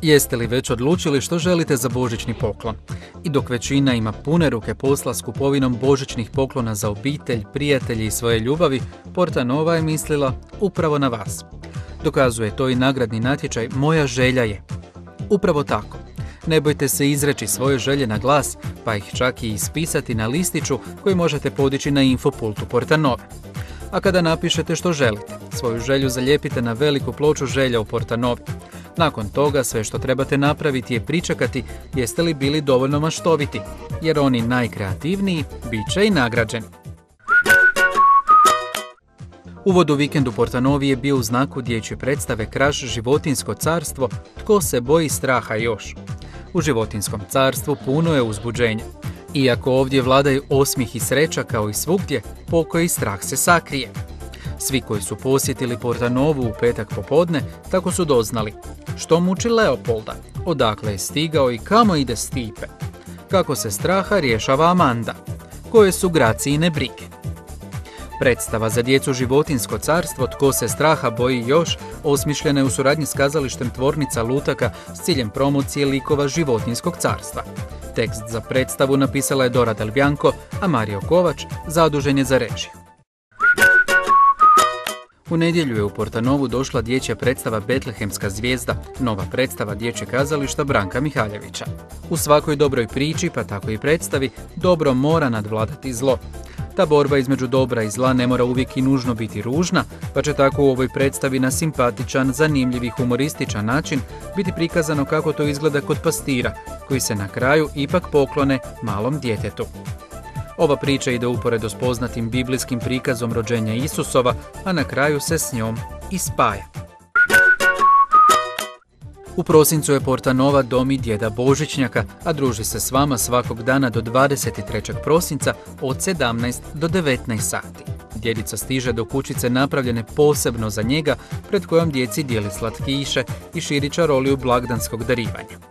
Jeste li već odlučili što želite za božićni poklon? I dok većina ima pune ruke posla s kupovinom božićnih poklona za obitelj, prijatelji i svoje ljubavi, Portanova je mislila upravo na vas. Dokazuje to i nagradni natječaj Moja želja je. Upravo tako. Ne bojte se izreći svoje želje na glas, pa ih čak i ispisati na listiću koji možete podići na infopultu Portanove. A kada napišete što želite, svoju želju zalijepite na veliku ploču želja u Portanovi. Nakon toga sve što trebate napraviti je pričekati jeste li bili dovoljno maštoviti, jer oni najkreativniji bit će i nagrađeni. Uvod u vikend u Portanovi je bio u znaku dječje predstave Kraš životinjsko carstvo, tko se boji straha još. U životinjskom carstvu puno je uzbuđenja. Iako ovdje vladaju osmijeh i sreća kao i svugdje, pokoj i strah se sakrije. Svi koji su posjetili Portanovu u petak popodne tako su doznali što muči Leopolda, odakle je stigao i kamo ide Stipe, kako se straha rješava Amanda, koje su Gracijine brige. Predstava za djecu Životinjsko carstvo Tko se straha boji još osmišljena je u suradnji s kazalištem Tvornica lutaka s ciljem promocije likova Životinjskog carstva. Tekst za predstavu napisala je Dora Del Bianco, a Mario Kovač zadužen je za režiju. U nedjelju je u Portanovu došla dječja predstava Betlehemska zvijezda, nova predstava dječjeg kazališta Branka Mihaljevića. U svakoj dobroj priči, pa tako i predstavi, dobro mora nadvladati zlo. Ta borba između dobra i zla ne mora uvijek i nužno biti ružna, pa će tako u ovoj predstavi na simpatičan, zanimljiv i humorističan način biti prikazano kako to izgleda kod pastira, koji se na kraju ipak poklone malom djetetu. Ova priča ide uporedo s poznatim biblijskim prikazom rođenja Isusova, a na kraju se s njom i spaja. U prosincu je Portanova dom i djeda Božićnjaka, a druži se s vama svakog dana do 23. prosinca od 17 do 19 sati. Djedica stiže do kućice napravljene posebno za njega, pred kojom djeci dijeli slatkiše i širi čaroliju blagdanskog darivanja.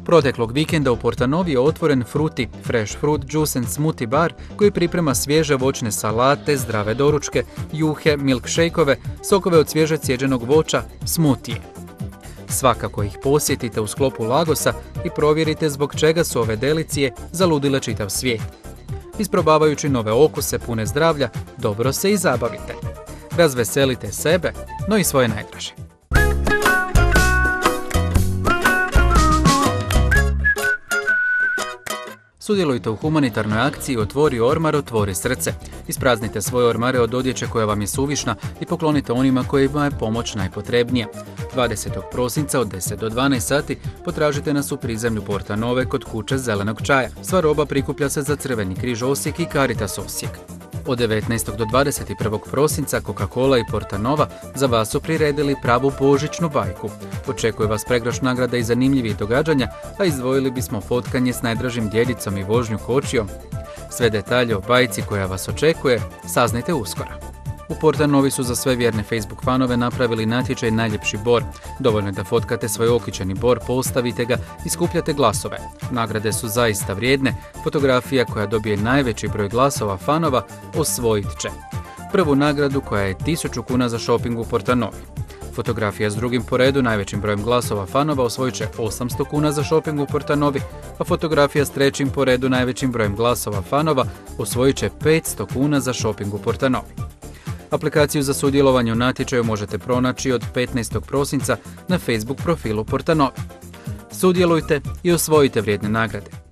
Proteklog vikenda u Portanovi je otvoren Fruti, Fresh Fruit Juice and Smoothie bar koji priprema svježe voćne salate, zdrave doručke, juhe, milkšejkove, sokove od svježe cijeđenog voća, smutije. Svakako ih posjetite u sklopu Lagosa i provjerite zbog čega su ove delicije zaludile čitav svijet. Isprobavajući nove okuse pune zdravlja, dobro se i zabavite. Razveselite sebe, no i svoje najdraže. Sudjelujte u humanitarnoj akciji Otvori ormar, otvori srce. Ispraznite svoje ormare od odjeće koja vam je suvišna i poklonite onima kojima je pomoć najpotrebnija. 20. prosinca od 10 do 12 sati potražite nas u prizemlju Portanove kod kuće Zelenog čaja. Sva roba prikuplja se za Crveni križ Osijek i Caritas Osijek. Od 19. do 21. prosinca Coca-Cola i Portanova za vas su priredili pravu božićnu bajku. Očekuje vas pregršt nagrada i zanimljivih događanja, a izdvojili bismo fotkanje s najdražim djedicom i vožnju kočijom. Sve detalje o bajci koja vas očekuje saznajte uskoro. U Portanovi su za sve vjerne Facebook fanove napravili natječaj Najljepši bor. Dovoljno je da fotkate svoj okićeni bor, postavite ga i skupljate glasove. Nagrade su zaista vrijedne. Fotografija koja dobije najveći broj glasova fanova osvojit će prvu nagradu koja je 1000 kuna za shopping u Portanovi. Fotografija s drugim po redu najvećim brojem glasova fanova osvojit će 800 kuna za shopping u Portanovi, a fotografija s trećim po redu najvećim brojem glasova fanova osvojit će 500 kuna za shopping u Portanovi. Aplikaciju za sudjelovanje u natječaju možete pronaći od 15. prosinca na Facebook profilu Portanove. Sudjelujte i osvojite vrijedne nagrade.